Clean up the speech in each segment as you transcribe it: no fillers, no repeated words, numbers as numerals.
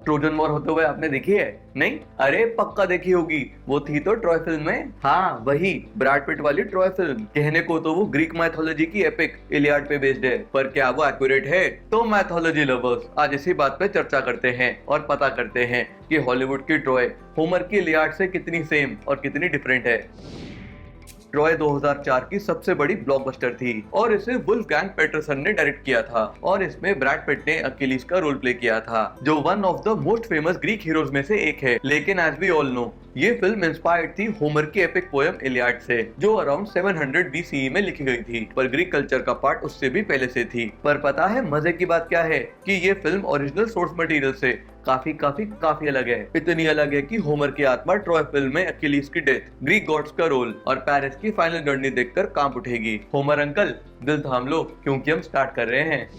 Trojan war होते हुए आपने देखी है? नहीं? अरे पक्का देखी होगी, वो थी तो ट्रॉय फिल्म में। हाँ वही ब्रैड पिट वाली ट्रॉय फिल्म। कहने को तो वो ग्रीक माइथोलॉजी की एपिक इलियाड पे बेस्ड है, पर क्या वो एक्यूरेट है? तो माइथोलॉजी लवर्स आज इसी बात पे चर्चा करते हैं और पता करते हैं कि हॉलीवुड की ट्रॉय होमर की इलियाड से कितनी सेम और कितनी डिफरेंट है। ट्रॉय 2004 की सबसे बड़ी ब्लॉकबस्टर थी और इसे वुल्फगैंग पेटरसन ने डायरेक्ट किया था और इसमें ब्रैड पिट ने अकिलीस का रोल प्ले किया था, जो one of the most famous Greek heroes में से एक है। लेकिन एज वी ऑल नो, ये फिल्म इंस्पायर्ड थी होमर की एपिक पोएम इलियाड से, जो अराउंड 700 BCE में लिखी गई थी, पर ग्रीक कल्चर का पार्ट उससे भी पहले से थी। पर पता है मजे की बात क्या है कि ये फिल्म ओरिजिनल सोर्स मटेरियल से काफी काफी काफी अलग है। इतनी अलग है कि होमर की आत्मा ट्रॉय फिल्म में अकिलीस की डेथ, ग्रीक गॉड्स का रोल और पेरिस की फाइनल जर्नी देखकर कांप उठेगी। होमर अंकल दिल थाम लो, क्योंकि हम स्टार्ट कर रहे हैं।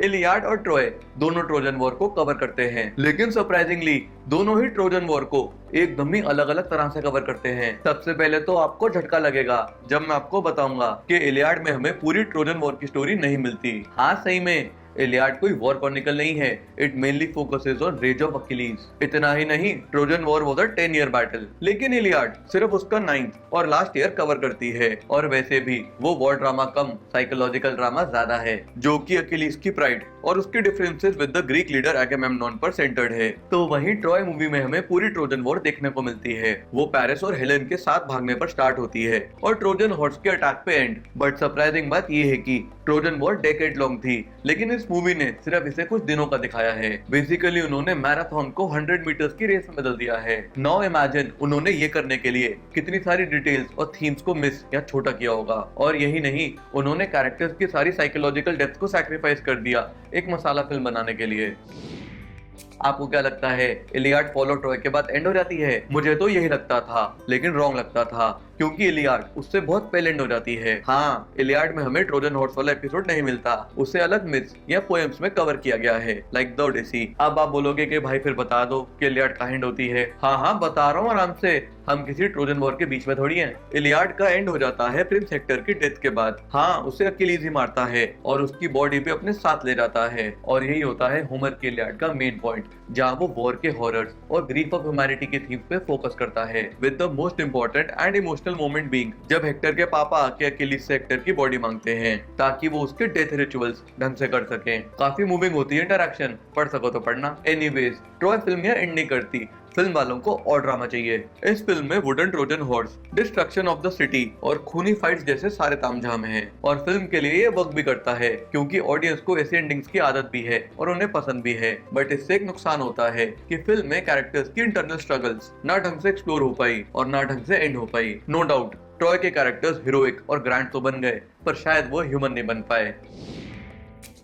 इलियाड और ट्रॉय दोनों ट्रोजन वॉर को कवर करते हैं, लेकिन सरप्राइजिंगली दोनों ही ट्रोजन वॉर को एकदम ही अलग अलग तरह से कवर करते हैं। सबसे पहले तो आपको झटका लगेगा जब मैं आपको बताऊंगा कि इलियाड में हमें पूरी ट्रोजन वॉर की स्टोरी नहीं मिलती। हाँ सही में इलियाड कोई वॉर क्रॉनिकल नहीं है, it mainly focuses on rage of Achilles. इतना ही नहीं, Trojan war was a 10 year battle, लेकिन इलियाड सिर्फ उसका 9th और लास्ट ईयर कवर करती है। और वैसे भी वो वॉर ड्रामा कम साइकोलॉजिकल ड्रामा ज्यादा है, जो कि अकिलीस की प्राइड और उसके differences with the Greek leader Agamemnon पर सेंटर्ड है। तो वहीं ट्रॉय मूवी में हमें पूरी ट्रोजन वॉर देखने को मिलती है। वो पेरिस और हेलेन के साथ भागने पर स्टार्ट होती है और ट्रोजन हॉर्स के अटैक पे एंड। बट सरप्राइजिंग बात ये है कि ट्रोजन वॉर डेकेड लॉन्ग थी, लेकिन इस मूवी ने सिर्फ इसे कुछ दिनों का दिखाया है। बेसिकली उन्होंने मैराथन को 100 मीटर्स की रेस में बदल दिया है। नाउ इमेजिन उन्होंने ये करने के लिए कितनी सारी डिटेल्स और थीम्स को मिस या छोटा किया होगा। और यही नहीं, उन्होंने कैरेक्टर्स की सारी साइकोलॉजिकल डेप्थ को सैक्रिफाइस कर दिया एक मसाला फिल्म बनाने के लिए। आपको क्या लगता है, इलियाड फॉलो ट्रॉय के बाद एंड हो जाती है? मुझे तो यही लगता था, लेकिन रॉन्ग लगता था, क्योंकि इलियाड उससे बहुत पहले एंड हो जाती है। हाँ, इलियाड में हमें ट्रोजन हॉर्स वाला एपिसोड नहीं मिलता, उसे अलग मिथ्स या पोएम्स में कवर किया गया है, लाइक द ओडिसी। अब आप बोलोगे कि भाई फिर बता दो कि इलियाड का एंड होती है। हाँ हाँ बता रहा हूँ आराम से, हम किसी ट्रोजन वॉर के बीच में थोड़ी हैं। इलियाड का एंड हो जाता है प्रिंस हेक्टर की डेथ के बाद। हाँ, उसे अकिलीस ही मारता है और उसकी बॉडी भी अपने साथ ले जाता है। और यही होता है होमर के इलियाड का मेन पॉइंट, जहाँ वो वॉर के हॉरर्स और ग्रीफ ऑफ ह्यूमैनिटी के थीम पे फोकस करता है, with the most important and emotional moment being जब हेक्टर के पापा आके अकिलीस से हेक्टर की बॉडी मांगते हैं ताकि वो उसके डेथ रिचुअल्स ढंग से कर सकें। काफी मूविंग होती है इंटरैक्शन, पढ़ सको तो पढ़ना। एनीवेज, ट्रॉय फिल्म यह एंड नहीं करती, फिल्म वालों को और ड्रामा चाहिए। इस फिल्म में wooden Trojan horse, destruction of the city और खूनी फाइट्स जैसे सारे तामझाम हैं। और फिल्म के लिए ये वर्क भी करता है, क्योंकि ऑडियंस को ऐसी एंडिंग्स की आदत भी है और उन्हें पसंद भी है। बट इससे एक नुकसान होता है कि फिल्म में कैरेक्टर्स की इंटरनल स्ट्रगल्स ना ढंग से एक्सप्लोर हो पाई और ना ढंग से एंड हो पाई। नो डाउट ट्रॉय के कैरेक्टर्स हीरोइक और ग्रैंड तो बन गए, पर शायद वो ह्यूमन नहीं बन पाए।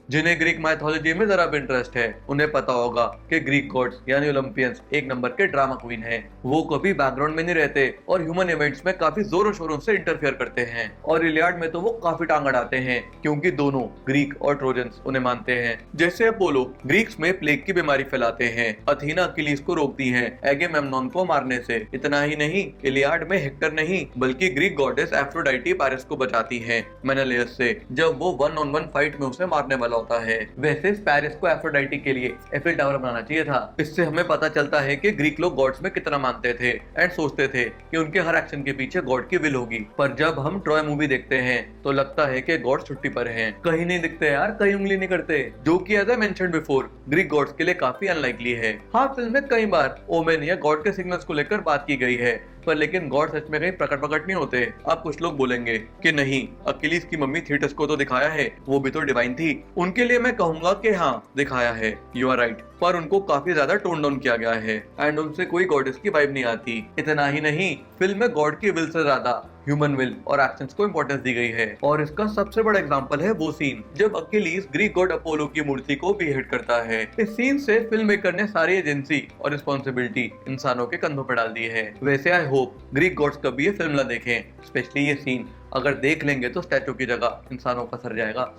जिन्हें ग्रीक माइथोलॉजी में जरा भी इंटरेस्ट है, उन्हें पता होगा कि ग्रीक गॉड्स यानी ओलंपियंस एक नंबर के ड्रामा क्वीन हैं। वो कभी बैकग्राउंड में नहीं रहते और ह्यूमन इवेंट्स में काफी जोरों शोरों से इंटरफेयर करते हैं। और इलियाड में तो वो काफी टांग अड़ाते हैं, क्योंकि दोनों ग्रीक और ट्रोजन्स उन्हें मानते हैं। जैसे अपोलो ग्रीक्स में प्लेग की बीमारी फैलाते हैं, अथीना अकिलीस को रोकती है एगेमेम्नॉन को मारने से। इतना ही नहीं, इलियाड में हेक्टर नहीं बल्कि ग्रीक गॉडेस एफ्रोडाइटी पेरिस को बचाती है मेनेलायस से, जब वो 1-on-1 फाइट में उसे मारने वाला होता है। वैसे पेरिस को एफ्रोडाइटी के लिए एफिल टावर बनाना चाहिए था। इससे हमें पता चलता है कि ग्रीक लोग गॉड्स में कितना मानते थे एंड सोचते थे कि उनके हर एक्शन के पीछे गॉड की विल होगी। पर जब हम ट्रॉय मूवी देखते हैं तो लगता है कि गॉड छुट्टी पर हैं, कहीं नहीं दिखते यार, कहीं उंगली नहीं करते, जो कि as I mentioned before Greek gods के लिए काफी अनलाइकली है। हाँ, फिल्म में कई बार ओमेन या गॉड के सिग्नल्स को लेकर बात की गई है, पर लेकिन गॉड सच में कहीं प्रकट नहीं होते। अब कुछ लोग बोलेंगे कि नहीं, अकिलीस की मम्मी थीटस को तो दिखाया है, वो भी तो डिवाइन थी। उनके लिए मैं कहूंगा कि हाँ दिखाया है, यू आर राइट, पर उनको काफी ज्यादा टोन डाउन किया गया है एंड उनसे कोई गॉडेस की वाइब नहीं आती। इतना ही नहीं, फिल्म में गॉड की विल से ज्यादा ह्यूमन विल और एक्शंस को इंपॉर्टेंस दी गई है। और इसका सबसे बड़ा एग्जांपल है वो सीन जब अकिलीस ग्रीक गॉड अपोलो की मूर्ति को बीहेड करता है। इस सीन से फिल्म मेकर ने सारी एजेंसी और रिस्पॉन्सिबिलिटी इंसानों के कंधों पर डाल दी है। वैसे आई होप ग्रीक गॉड्स कभी ये फिल्म ना देखें, स्पेशली ये सीन अगर देख लेंगे तो स्टैचू की जगह इंसानों का सर जाएगा।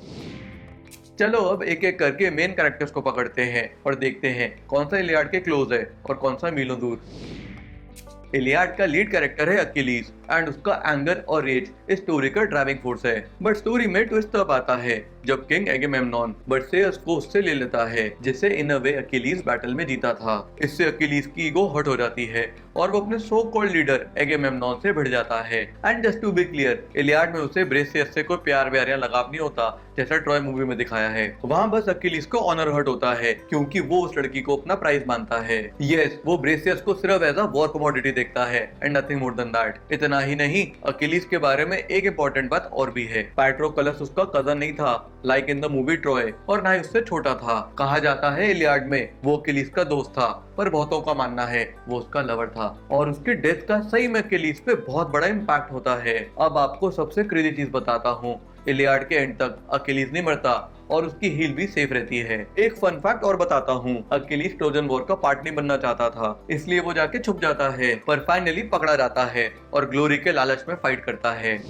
चलो अब एक एक करके मेन कैरेक्टर्स को पकड़ते हैं और देखते हैं कौन सा इलियाड के क्लोज है और कौन सा मीलों दूर। इलियाड का लीड कैरेक्टर है अकिलीज एंड उसका एंगर और रेज इस स्टोरी का ड्राइविंग फोर्स है। बट स्टोरी में ट्विस्ट तब आता है जब किंग एगेमेम्नॉन बर्सेयस को उससे ले लेता है, जिसे इन अ वे अकिलीज बैटल में जीता था। इससे अकिलीज की ईगो हर्ट हो जाती है और वो अपने सो कॉल्ड लीडर एगेमेम्नॉन से भिड़ जाता है। And just to be clear, Iliad में उसे ब्रेसियस से कोई प्यार व्यार या लगाव नहीं होता जैसा ट्रॉय मूवी में दिखाया है। वहाँ बस अकिलीज को ऑनर हर्ट होता है क्योंकि वो उस लड़की को अपना प्राइज मानता है। यस, वो ब्रेसियस को सिर्फ एज अ वॉर कमोडिटी देखता है and nothing more than that. इतना ही नहीं, अकिलीज के बारे में एक इम्पोर्टेंट बात और भी है। पैट्रोकलस उसका कजन नहीं था like in the movie Troy, और ना ही उससे छोटा था। कहा जाता है इलियाड में वो अकिलीज का दोस्त था, पर बहुतों का मानना है वो उसका लवर था। और उसकी डेथ का सही में अकिलीज पे बहुत बड़ा इम्पैक्ट होता है। अब आपको सबसे क्रेजी चीज बताता हूँ, इलियाड के एंड तक अकिलीज नहीं मरता और उसकी हील भी सेफ रहती है। एक फन फैक्ट और बताता हूँ, अकिलीज ट्रोजन वॉर का पार्ट नहीं बनना चाहता था, इसलिए वो जाके छुप जाता है, पर फाइनली पकड़ा जाता है और ग्लोरी के लालच में फाइट करता है।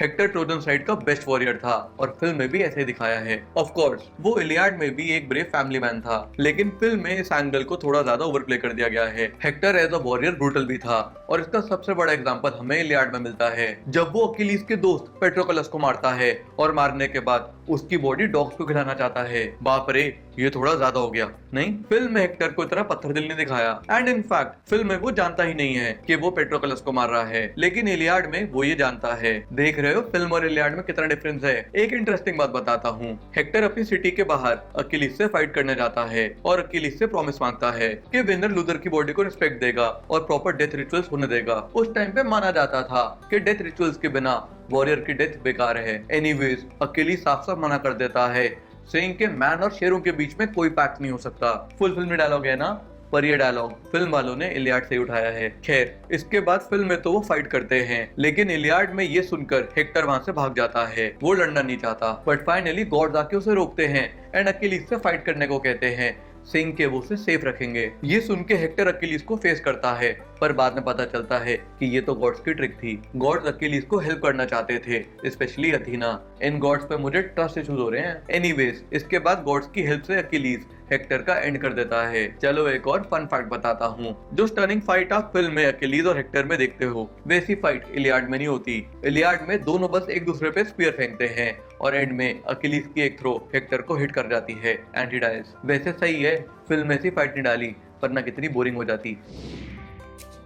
हेक्टर ट्रोजन साइड का बेस्ट वॉरियर था और फिल्म में भी ऐसे ही दिखाया है। ऑफ कोर्स वो इलियाड में भी एक ब्रेव फैमिली मैन था, लेकिन फिल्म में इस एंगल को थोड़ा ज्यादा ओवरप्ले कर दिया गया है। Hector as a warrior brutal भी था और इसका सबसे बड़ा एग्जांपल हमें इलियाड में मिलता है जब वो अकिलीज के दोस्त पेट्रोकलस को मारता है और मारने के बाद उसकी बॉडी डॉग्स को खिलाना चाहता है। बाप रे, ये थोड़ा ज्यादा हो गया नहीं? फिल्म में हेक्टर को इतना पत्थर दिल नहीं दिखाया एंड इनफैक्ट फिल्म में वो जानता ही नहीं है कि वो पेट्रोकलस को मार रहा है, लेकिन इलियाड में वो ये जानता है। देख रहे हो फिल्म और इलियाड में कितना डिफरेंस है। एक इंटरेस्टिंग बात बताता हूँ, हेक्टर अपनी सिटी के बाहर अकिलीज से फाइट करने जाता है और अकिलीज से प्रॉमिस मांगता है कि विनर लूजर की बॉडी को रिस्पेक्ट देगा और प्रॉपर डेथ रिचुअल्स होने देगा। उस टाइम पे माना जाता था कि डेथ रिचुअल्स के बिना वॉरियर की डेथ बेकार है। एनीवेज अकिलीज साफ साफ मना कर देता है, सेइंग के मैन और शेरों के बीच में कोई पैक्ट नहीं हो सकता। फुल फिल्म में डायलॉग है ना, पर ये डायलॉग फिल्म वालों ने इलियाड से उठाया है। खैर, इसके बाद फिल्म में तो वो फाइट करते हैं, लेकिन इलियाड में ये सुनकर हेक्टर वहां से भाग जाता है। वो लड़ना नहीं चाहता, बट फाइनली गॉड्स आके उसे रोकते हैं एंड अकिलीज से फाइट करने को कहते हैं, सिंह के वो उसे सेफ रखेंगे। ये सुन के हेक्टर अकिलीज को फेस करता है, पर बाद में पता चलता है कि ये तो गॉड्स की ट्रिक थी। गॉड्स अकिलीज को हेल्प करना चाहते थे, स्पेशली अथीना। इन गॉड्स पे मुझे ट्रस्ट इश्यूज हो रहे हैं। एनीवेज, इसके बाद गॉड्स की हेल्प से अकिलीज हेक्टर का एंड कर देता है। चलो एक और फन फैक्ट बताता हूँ, जो स्टनिंग फाइट आप फिल्म में अकिलीज और हेक्टर में देखते हो, वैसी फाइट इलियाड में नहीं होती। इलियाड में दोनों बस एक दूसरे पे स्पीयर फेंकते हैं और एंड में अकिलीज की एक थ्रो हेक्टर को हिट कर जाती है एंड ही डाइज। वैसे सही है, फिल्म में ऐसी फाइट नहीं डाली, वरना कितनी बोरिंग हो जाती।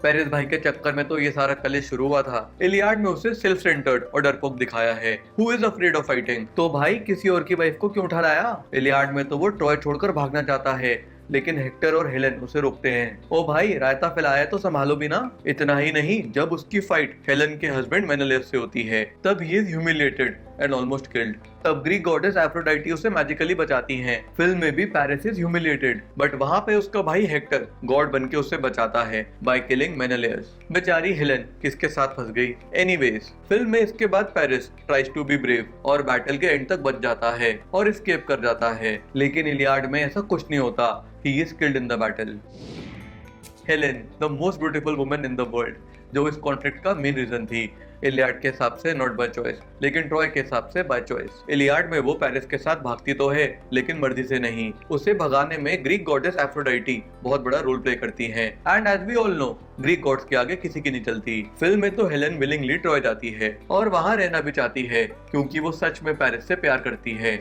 पेरिस भाई के चक्कर में तो ये सारा कलेश शुरू हुआ था। इलियाड में उसे सेल्फ सेंटर्ड और डरपोक दिखाया है, who is afraid of fighting. तो भाई किसी और की वाइफ को क्यों उठा लाया? इलियाड में तो वो ट्रॉय छोड़कर भागना चाहता है, लेकिन हेक्टर और हेलेन उसे रोकते हैं। ओ भाई, रायता फैलाया तो संभालो भी ना। इतना ही नहीं, जब उसकी फाइट हेलेन के हस्बैंड मेनेलियस से होती है, तब he is humiliated and almost killed. तब ग्रीक गॉडेस एफ्रोडाइटी उसे मैजिकली बचाती हैं। फिल्म में भी पैरिस इज ह्यूमिलिएटेड, बट वहाँ पे उसका भाई हेक्टर गॉड बनके उसे बचाता है बाय किलिंग मेनेलियस। बेचारी हेलेन किसके साथ फंस गई। एनीवेज, फिल्म में इसके बाद Paris tries to be brave और बैटल के एंड तक बच जाता है और एस्केप कर जाता है, लेकिन इलियाड में ऐसा कुछ नहीं होता। He is killed in the battle. Helen, the most beautiful woman in the world, जो इस कॉन्फ्लिक्ट का मेन रीजन थी। इलियाड के हिसाब से नॉट बाय चॉइस, लेकिन ट्रॉय के हिसाब से बाय चॉइस। इलियाड में वो पेरिस के साथ भागती तो है, लेकिन मर्जी से नहीं। उसे भगाने में ग्रीक गॉडेस एफ्रोडाइटी बहुत बड़ा रोल प्ले करती हैं। And as we all know, Greek gods के आगे किसी की नहीं चलती। फिल्म में तो हेलेन विलिंगली ट्रॉय जाती है और वहां रहना भी चाहती है, क्योंकि वो सच में पेरिस से प्यार करती है।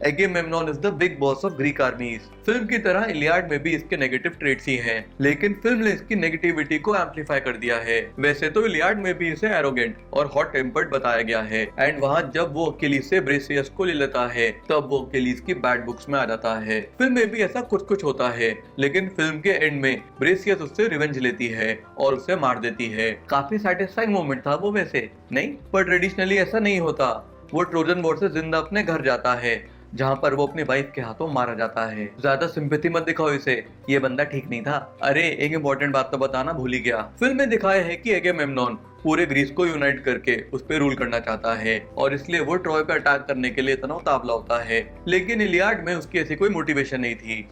Agamemnon is the big boss of Greek armies. Film की तरह इलियाड में भी इसके नेगेटिव ट्रेट्स ही हैं, लेकिन फिल्म ने इसकी नेगेटिविटी को एम्पलीफाई कर दिया है। वैसे तो इलियाड में भी इसे एरोगेंट और हॉट टेम्पर्ड बताया गया है, एंड वहाँ जब वो अकिलीज से ब्रेसियस को ले लेता है, तब वो अकिलीज की बैड बुक्स में आ जाता है। फिल्म में भी ऐसा कुछ कुछ होता है, लेकिन फिल्म के एंड में ब्रेसियस उससे रिवेंज लेती है और उसे मार देती है। काफी सैटिस्फाइंग मोमेंट था वो वैसे, नहीं? पर ट्रेडिशनली ऐसा नहीं होता। वो ट्रोजन वॉर से जिंदा अपने घर जाता है, जहाँ पर वो अपनी वाइफ के हाथों मारा जाता है। ज्यादा सिंपैथी मत दिखाओ इसे, ये बंदा ठीक नहीं था। अरे एक इम्पोर्टेंट बात तो बताना भूल ही गया। फिल्म में दिखाया है कि एगेमेम्नॉन पूरे ग्रीस को यूनाइट करके उस पर रूल करना चाहता है और इसलिए वो ट्रॉय पे अटैक करने के लिए इतना उतावला होता है, लेकिन इलियाड में उसकी ऐसी कोई मोटिवेशन नहीं थी।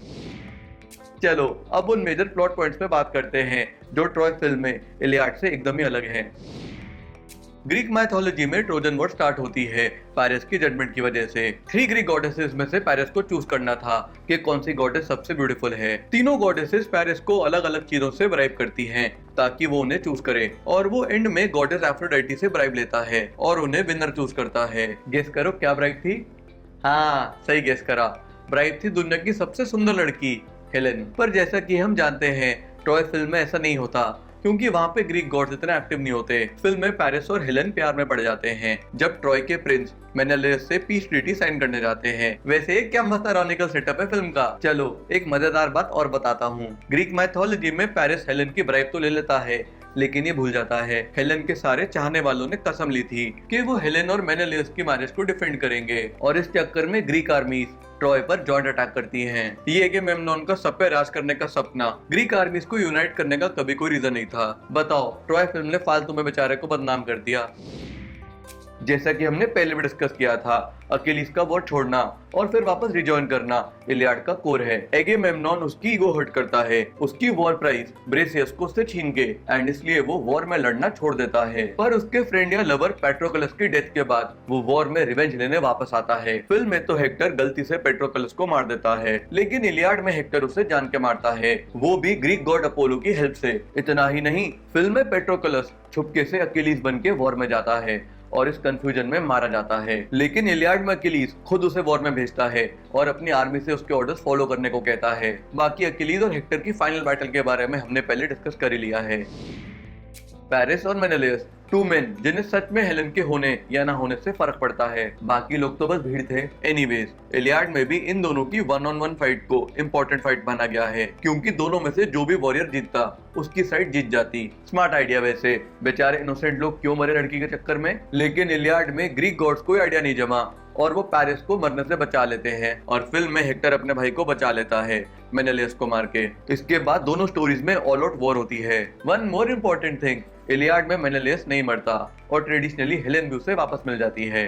चलो अब उन मेजर प्लॉट पॉइंट्स पे बात करते हैं जो ट्रॉय फिल्म में इलियाड से एकदम ही अलग है। ग्रीक माइथोलॉजी में ट्रोजन वॉर स्टार्ट होती है पैरिस की जजमेंट की वजह से। 3 ग्रीक गॉडेसेस में से पैरिस को चूज करना था कि कौन सी गॉडेस सबसे ब्यूटीफुल है। तीनों गॉडेसेस पैरिस को अलग अलग चीजों से ब्राइब करती हैं ताकि वो उन्हें चूज करे, और वो एंड में गॉडेस एफ्रोडाइटी से ब्राइब लेता है और उन्हें विनर चूज करता है। गेस करो क्या ब्राइब थी? हाँ, सही गेस करा, ब्राइब थी दुनिया की सबसे सुंदर लड़की हेलेन। पर जैसा कि हम जानते हैं ट्रॉय फिल्म में ऐसा नहीं होता, क्योंकि वहाँ पे ग्रीक गॉड्स इतने एक्टिव नहीं होते। फिल्म में पैरिस और हेलेन प्यार में पड़ जाते हैं जब ट्रॉय के प्रिंस मेनेलियस से पीस ट्रीटी साइन करने जाते हैं। वैसे क्या मस्त इरॉनिकल सेटअप है फिल्म का। चलो एक मजेदार बात और बताता हूँ। ग्रीक माइथोलॉजी में पैरिस हेलेन की ब्राइब तो ले लेता है, लेकिन ये भूल जाता है हेलेन के सारे चाहने वालों ने कसम ली थी कि वो हेलेन और मेनेलियस की मैरिज को डिफेंड करेंगे, और इस चक्कर में ग्रीक आर्मीज ट्रॉय पर जॉइंट अटैक करती हैं। ये एगेमेम्नॉन का सब पे राज करने का सपना ग्रीक आर्मीज को यूनाइट करने का कभी कोई रीजन नहीं था। बताओ, ट्रॉय फिल्म ने फालतू में बेचारे को बदनाम कर दिया। जैसा कि हमने पहले भी डिस्कस किया था, अकेलीस का वॉर छोड़ना और फिर वापस रिजॉइन करना इलियाड का कोर है। एगेमेम्नॉन उसकी ईगो हर्ट करता है, उसकी वॉर प्राइज ब्रेसियस को उससे छीन के, एंड इसलिए वो वॉर में लड़ना छोड़ देता है। पर उसके फ्रेंड या लवर पेट्रोकलस की डेथ के बाद वो वॉर में रिवेंज लेने वापस आता है। फिल्म में तो हेक्टर गलती से पेट्रोकलस को मार देता है, लेकिन इलियाड में हेक्टर उसे जान के मारता है, वो भी ग्रीक गॉड अपोलो की हेल्प से। इतना ही नहीं, फिल्म में पेट्रोकलस छुपके से अकेलीस बन के वॉर में जाता है और इस कंफ्यूजन में मारा जाता है, लेकिन इलियाड में अकेलीस खुद उसे वॉर में भेजता है और अपनी आर्मी से उसके ऑर्डर्स फॉलो करने को कहता है। बाकी अकेलीस और हेक्टर की फाइनल बैटल के बारे में हमने पहले डिस्कस कर ही लिया है। पैरिस और मेनेलियस, 2 मेन जिन्हें सच में हेलेन के होने या ना होने से फर्क पड़ता है, बाकी लोग तो बस भीड़ थे। एनीवेज, इलियाड में भी इन दोनों की 1-on-1 फाइट को इम्पोर्टेंट फाइट माना गया है, क्योंकि दोनों में से जो भी वॉरियर जीतता उसकी साइड जीत जाती। स्मार्ट आइडिया वैसे, बेचारे इनोसेंट लोग क्यों मरे लड़की के चक्कर में। लेकिन इलियाड में ग्रीक गॉड्स कोई आइडिया नहीं जमा और वो पैरिस को मरने से बचा लेते हैं, और फिल्म में हेक्टर अपने भाई को बचा लेता है मेनेलियस को मार के। इसके बाद दोनों स्टोरीज में ऑल आउट वॉर होती है। One more important thing, Iliad में मेनेलियस नहीं मरता और ट्रेडिशनली हेलेन भी उसे वापस मिल जाती है।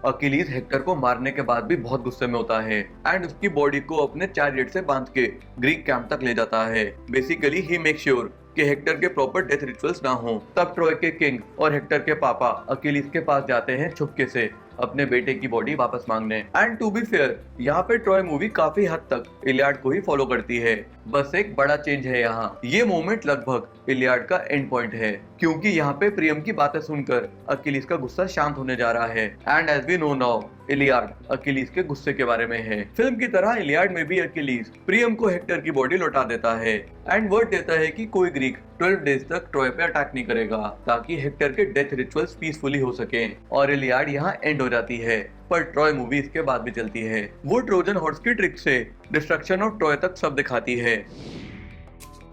अकीलीस हेक्टर को मारने के बाद भी बहुत गुस्से में होता है एंड उसकी बॉडी को अपने चैरियट से बांध के ग्रीक कैंप तक ले जाता है। बेसिकली ही मेक श्योर कि हेक्टर के प्रॉपर डेथ रिचुअल्स ना हो। तब ट्रॉय के किंग और हेक्टर के पापा अकीलीस के पास जाते हैं छुपके से अपने बेटे की बॉडी वापस मांगने। एंड टू बी फेयर, यहाँ पे ट्रॉय मूवी काफी हद तक इलियाड को ही फॉलो करती है, बस एक बड़ा चेंज है यहाँ। ये मोमेंट लगभग इलियाड का एंड पॉइंट है, क्योंकि यहाँ पे प्रियम की बातें सुनकर अकीलीस का गुस्सा शांत होने जा रहा है। And as we know now, Iliad Achilles के गुस्से के बारे में है। फिल्म की तरह इलियाड में भी अकीलीस प्रियम को हेक्टर की बॉडी लौटा देता है एंड वर्ड देता है कि कोई ग्रीक 12 डेज तक ट्रॉय पे अटैक नहीं करेगा, ताकि हेक्टर के डेथ रिचुअल्स पीसफुली हो सके। और इलियाड यहाँ एंड हो जाती है, पर ट्रॉय मूवी इसके बाद भी चलती है। वो ट्रोजन हॉर्स की ट्रिक से डिस्ट्रक्शन ऑफ ट्रॉय तक सब दिखाती है।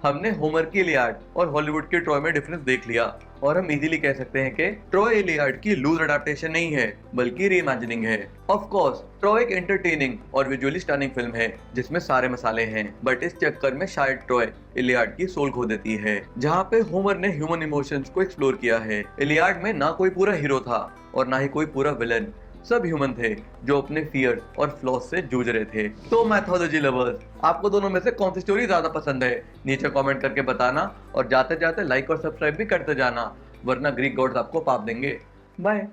हमने होमर की इलियाड और हॉलीवुड के ट्रॉय में डिफरेंस देख लिया, और हम इजीली कह सकते हैं कि ट्रॉय इलियाड की लूज अडेप्टेशन नहीं है, बल्कि रीइमेजिनिंग है। ऑफ कोर्स, ट्रॉय एक एंटरटेनिंग और विजुअली स्टनिंग फिल्म है जिसमें सारे मसाले हैं, बट इस चक्कर में शायद ट्रॉय इलियाड की सोल खो देती है। जहाँ पे होमर ने ह्यूमन इमोशंस को एक्सप्लोर किया है, इलियाड में ना कोई पूरा हीरो था और ना ही कोई पूरा विलन, सब ह्यूमन थे जो अपने फियर और फ्लॉस से जूझ रहे थे। तो मैथोलॉजी लवर्स, आपको दोनों में से कौन सी स्टोरी ज्यादा पसंद है, नीचे कमेंट करके बताना, और जाते जाते लाइक और सब्सक्राइब भी करते जाना, वरना ग्रीक गॉड्स आपको पाप देंगे। बाय।